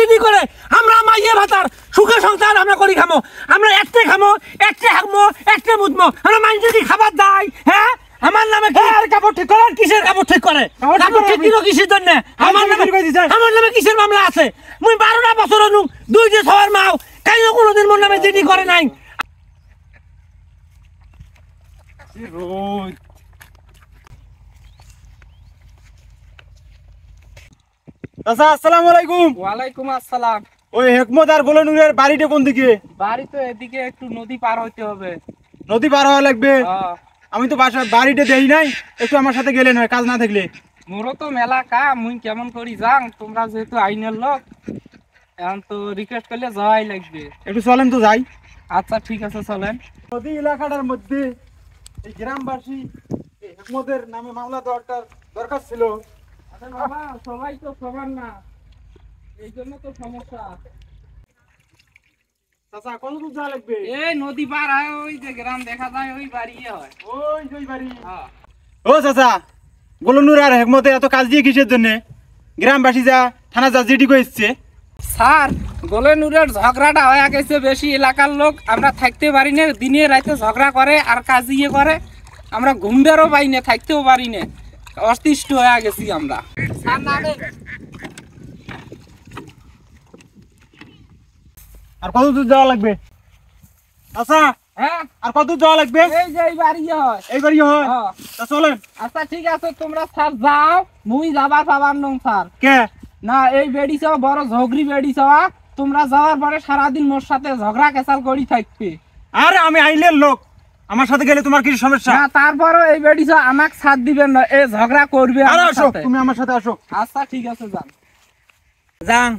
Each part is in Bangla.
জিডি করে আমরা মাইয়ে ভাতার সুখে সংসার আমরা করি খামো আমরা একটা খামো একটা হাগমো একটা মুদমো আমরা মাইন যদি খাবার দেয় হ্যাঁ আমার নামে কি আর কাপড় ঠিক করে কিসের কাপড় ঠিক করে কাপড় ঠিক দিলো কিসের জন্য আমার নামে কিসের মামলা আছে মুই 12টা বছর অনু দুই যে ছয়ের মাও কাইও কোনোদিন মোর নামে জিডি করে নাই চাচা আসসালামু আলাইকুম। ওয়ালাইকুম আসসালাম। ওই হেকমত আর গোলনুরের বাড়িটা কোন দিকে? বাড়ি তো এদিকে একটু নদী পার হইতে হবে। নদী পার হওয়া লাগবে? আমি তো বাড়িটা দেই নাই, একটু আমার সাথে গেলেন হয় কাজ না থাকলে। মোরও তো মেলা কাম, মুই কেমন করি যাং, তোমরা যেহেতু আইনের লোক এখন তো রিকোয়েস্ট করলে যাওয়াই লাগবে। একটু চলেন তো যাই। আচ্ছা ঠিক আছে চলেন। নদী এলাকাটার মধ্যে এই গ্রামবাসী হেকমতের নামে মামলা দেওয়ার দরকার ছিল। বাবা সবাই তো সবার না, এই জন্য তো সমস্যা। চাচা কত দূর যাওয়া লাগবে? এই নদী পার হয় ওই যে গ্রাম দেখা যায় ওই বাড়ি হয়। ওই বাড়ি। ও চাচা, গোলনুর আর হেকমতে এত কাজ দিয়ে কিসের জন্য? গ্রামবাসী যা থানা যা জিডি করেছে। স্যার গোলনুরের ঝগড়াটা হয়ে গেছে, বেশি এলাকার লোক আমরা থাকতে পারি না, দিনে রাতে ঝগড়া করে আর কাজ ইয়ে করে, আমরা ঘুমবেরও পাই না, থাকতেও পারি না, অতিষ্ঠ হয়ে গেছি আমরা। আর কত দূর যাওয়া লাগবে? আচ্ছা হ্যাঁ আর কত দূর যাওয়া লাগবে? এই যে এই বাড়ি হয়। এই বাড়ি হয়? তা চলেন। আচ্ছা ঠিক আছে তোমরা স্যার যাও, মুই যাবার পাবার নং স্যার। কে না এই বেড়ি চাওয়া বড় ঝগড়ি বেড়ি চাওয়া, তোমরা যাওয়ার পরে সারাদিন মোর সাথে ঝগড়া কেসাল করি থাকবে। আরে আমি আইলের লোক, আমার সাথে গেলে তোমার কিছু সমস্যা? না তারপরও এই বেড়ি চাওয়া আমাকে সাথ দিবেন না, এই ঝগড়া করবে। আরে আসো, তুমি আমার সাথে আসো। আচ্ছা ঠিক আছে যান। যাং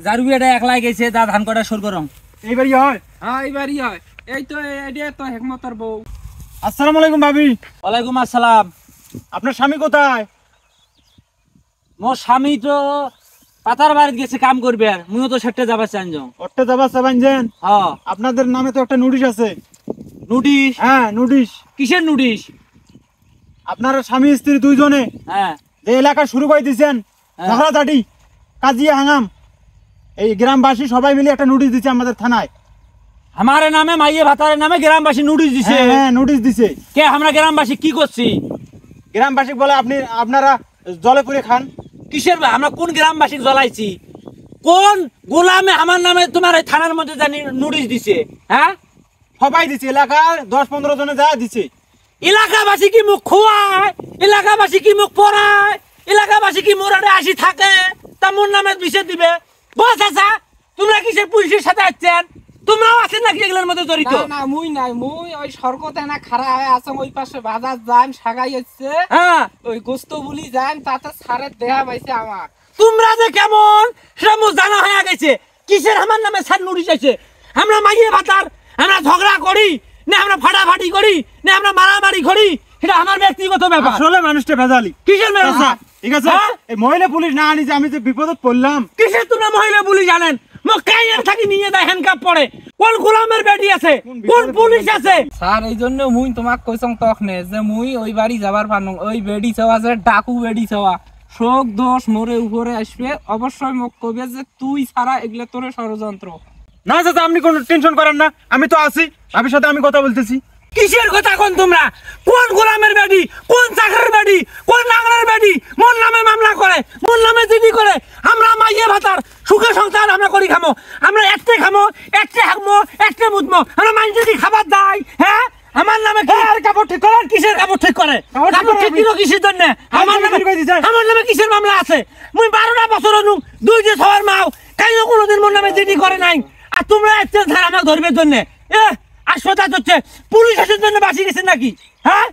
জারুবিয়াটা একলাই গেছে দা ধান কটা সর করং। এই বাড়ি হয়? হ্যাঁ এই বাড়ি হয়। এই তো এটা তো হেকমতের বউ। আসসালামু আলাইকুম ভাবি। ওয়ালাইকুম আসসালাম। আপনার স্বামী কোথায়? মোর স্বামী তো পাতার বাড়িতে গেছে কাম করবে, আর মুইও তো সেটে যাবার চাইছো। ওরটা যাবার চাবাইছেন? হ্যাঁ। আপনাদের নামে তো একটা নোটিশ আছে। নোটিশ? হ্যাঁ নোটিশ। কিসের নোটিশ? আপনার স্বামী স্ত্রী দুইজনে হ্যাঁ যে এলাকা শুরু করে দিয়েছেন ঝগড়াঝাটি কাজিয়া হাঙ্গাম, এই গ্রামবাসী সবাই মিলে একটা নোটিশ দিচ্ছে আমাদের থানায়। আমার নামে মাইয়ে ভাতারের নামে গ্রামবাসী নোটিশ দিছে? হ্যাঁ নোটিশ দিছে। কে আমরা গ্রামবাসী কি করছি? গ্রামবাসী বলে আপনারা জলে পুড়ে খান। কিসের আমরা কোন গ্রামবাসী জ্বলাইছি? কোন গোলামে আমার নামে তোমার এই থানার মধ্যে জানি নোটিশ দিছে? হ্যাঁ সবাই দিচ্ছে, এলাকার 10-15 জনে যা দিচ্ছে। এলাকাবাসী কি মুখ খোয়ায়? এলাকাবাসী কি মুখ পড়ায়? এলাকাবাসী কি মোরাডে আসি থাকে তা মোর নামে বিষয় দিবে? বস আচ্ছা তোমরা কিসের পুলিশের সাথে আসছেন? তোমরাও আছেন নাকি এগুলোর মধ্যে জড়িত? না মুই নাই, মুই ওই সরকতে না খাড়া হয়ে আছে, ওই পাশে বাজার যান সাগাই যাচ্ছে, হ্যাঁ ওই গোস্ত বুলি যান, তাতে সারের দেহা পাইছে আমার। তোমরা যে কেমন সেটা মোর জানা হয়ে গেছে। কিসের আমার নামে স্যার নোটিশ আছে? আমরা মাইয়ে ভাতার, আমরা ঝগড়া করি না, আমরা ফাটাফাটি করি না, আমরা মারামারি করি, সেটা আমার ব্যক্তিগত ব্যাপার। আসলে মানুষটা ভেজালি। কিসের মেরেছা? ঠিক আছে এই মহিলা পুলিশ না আনি যে আমি যে বিপদে পড়লাম। কিসের তোমরা মহিলা পুলিশ জানেন? মোক কাইয়ের থাকি নিয়ে দেয় হ্যান্ডকাপ পড়ে। কোন গোলামের বেটি আছে? কোন পুলিশ আছে? স্যার এই জন্য মুই তোমাক কইছং তখনে যে মুই ওই বাড়ি যাবার পারনং, ওই বেডি চাওয়া যে ডাকু বেডি চাওয়া শোক দোষ মোরে উপরে আসবে, অবশ্যই মোক কবে যে তুই ছাড়া এগুলো তোর ষড়যন্ত্র। না চাচা আপনি কোনো টেনশন করেন না, আমি তো আছি, ভাবির সাথে আমি কথা বলতেছি। কিসের কথা কোন তোমরা? কোন গোলামের বেটি, কোন চাকরের বেটি, কোন নাগরের বেটি মোর নামে মামলা করে, মোর নামে জিডি করে? আমরা মাইয়ে ভাতার সুখে সংসার আমরা করি খামো, আমরা একটা খামো একটা হাগমো একটা মুদমো, আমরা মাইন যদি খাবার দেয় হ্যাঁ আমার নামে কি আর কাপড় ঠিক করে? কিসের কাপড় ঠিক করে? কাপড় ঠিক দিলো কিসের জন্য? আমার নামে কিসের মামলা আছে? মুই 12টা বছর অনু দুই যে ছয়ের মাও কাইও কোনোদিন মোর নামে জিডি করে নাই, আর তোমরা একটা ধার আমাকে ধরবে জন্য হাসপাতাল হচ্ছে পুলিশ আসার জন্য বাঁচি গেছেন নাকি? হ্যাঁ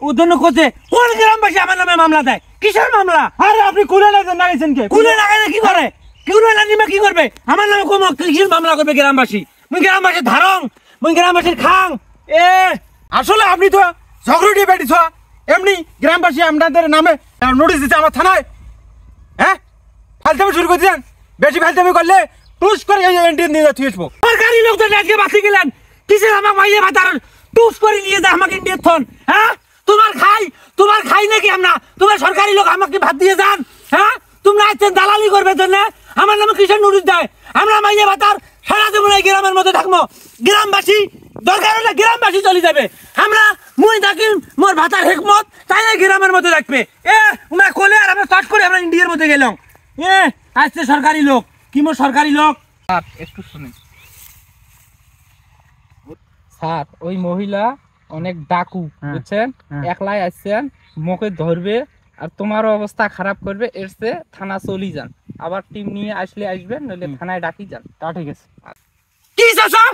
উদ্ধার করছে কোন গ্রামবাসী আমার নামে মামলা দেয়? কিসের মামলা? আরে আপনি কুলে না গেছেন কে? কুলে না গেলে কি করে? কুলে না নিমে কি করবে? আমার নামে কোন কিসের মামলা করবে গ্রামবাসী? মুই গ্রামবাসীর ধারং, মুই গ্রামবাসীর খাং। আসলে আপনি তো ঝগড়াটি বেটি ছ এমনি গ্রামবাসী আপনাদের নামে নোটিশ দিচ্ছে আমার থানায়। হ্যাঁ ফালতামি শুরু করে দিয়েছেন, বেশি ফালতামি করলে টুস করে এই এন্ট্রি নিয়ে যাচ্ছি। সরকারি লোকজন আজকে বাঁচি গেলেন, কিসের আমার মাইয়ে ভাতার টুস করে নিয়ে যায় আমাকে ইন্ডিয়ার থন? হ্যাঁ তোমার খাই নাকি আমরা? তোমার সরকারি লোক আমাকে ভাত দিয়ে যান? হ্যাঁ তোমরা আসছেন দালালি করবে জন্য, আমার নামে কিসের নোটিশ দেয়? আমরা মাইয়ে ভাতার সারা জীবন এই গ্রামের মধ্যে থাকবো, গ্রামবাসী দরকার হলে গ্রামবাসী চলে যাবে, আমরা মুই থাকি মোর ভাতার হেকমত তাই এই গ্রামের মধ্যে রাখবে। উমা কোলে আর আমরা চট করে আমরা ইন্ডিয়ার মধ্যে গেলাম। আসছে সরকারি লোক, কি মোর সরকারি লোক। স্যার একটু শুনুন স্যার, ওই মহিলা অনেক ডাকু, বুঝছেন? একলাই আসছেন, মুখে ধরবে আর তোমারও অবস্থা খারাপ করবে, এর চেয়ে থানা চলি যান, আবার টিম নিয়ে আসলে আসবেন, নইলে থানায় ডাকি যান। তা ঠিক আছে। কি চাচা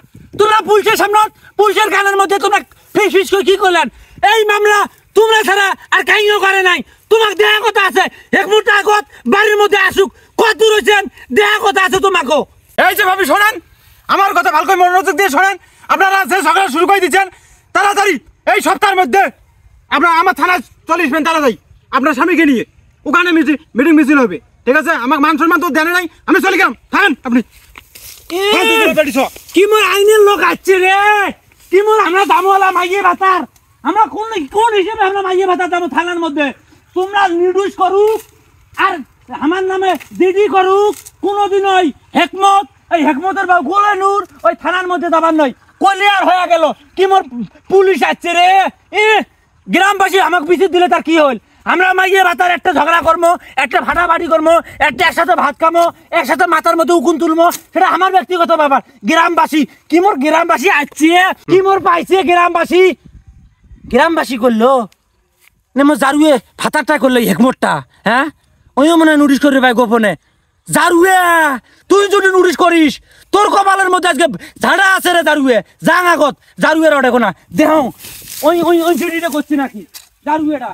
তোমরা পুলিশের সামনে, পুলিশের গানের মধ্যে তোমরা ফিস ফিস করে কি করলেন? এই মামলা তোমরা ছাড়া আর কাহিও করে নাই। তোমাকে দেয়া কথা আছে, এক মুহূর্তে আগত বাড়ির মধ্যে আসুক, কত দূর হয়েছেন দেয়া কথা আছে তোমাকে। এই যে ভাবি শোনেন, আমার কথা ভালো করে মনোযোগ দিয়ে শোনেন। আপনারা যে ঝগড়া শুরু করে দিচ্ছেন, তাড়াতাড়ি এই সপ্তাহের মধ্যে আপনারা আমার থানায় চলে আসবেন তাড়াতাড়ি আপনার স্বামীকে নিয়ে। ওখানে মিটিং মিছিল হবে, ঠিক আছে? আমার মান সম্মান তো জানে নাই, আমি চলে গেলাম, থাকেন আপনি। কি মোর আইনের লোক আসছে রে, কি মোর আমরা দামওয়ালা মাইয়ে ভাতার, আমরা কোন কোন হিসেবে আমরা মাইয়ে ভাতার দাম থানার মধ্যে? তোমরা নির্দোষ করুক আর আমার নামে দিদি করুক, কোনোদিন ওই হেকমত, এই হেকমতের বা গোলে নূর ওই থানার মধ্যে দাবার নয়, কলিয়ার হয়ে গেল। কি মোর পুলিশ আসছে রে, গ্রামবাসী আমাকে পিছিয়ে দিলে তার কি হল? আমরা মাইয়ে ভাতার একটা ঝগড়া করবো, একটা ফাটাফাটি করবো, একটা একসাথে ভাত খামো, একসাথে মাথার মধ্যে উকুন তুলবো, সেটা আমার ব্যক্তিগত ব্যাপার। গ্রামবাসী কি মোর গ্রামবাসী আসছে, কি মোর পাইছে গ্রামবাসী, গ্রামবাসী করলো না মোর জারুয়ে ভাতারটা করলো হেকমতটা। হ্যাঁ ওইও মনে হয় নোটিশ করবে ভাই গোপনে। জারুয়ে তুই যদি নোটিশ করিস, তোর কপালের মধ্যে আজকে ঝাড়া আছে রে জারুয়ে, যাং আগত জারুয়ের ওটা কোনা দেহ ওই ওই ওই চিঠিটা করছি নাকি জারুয়েটা।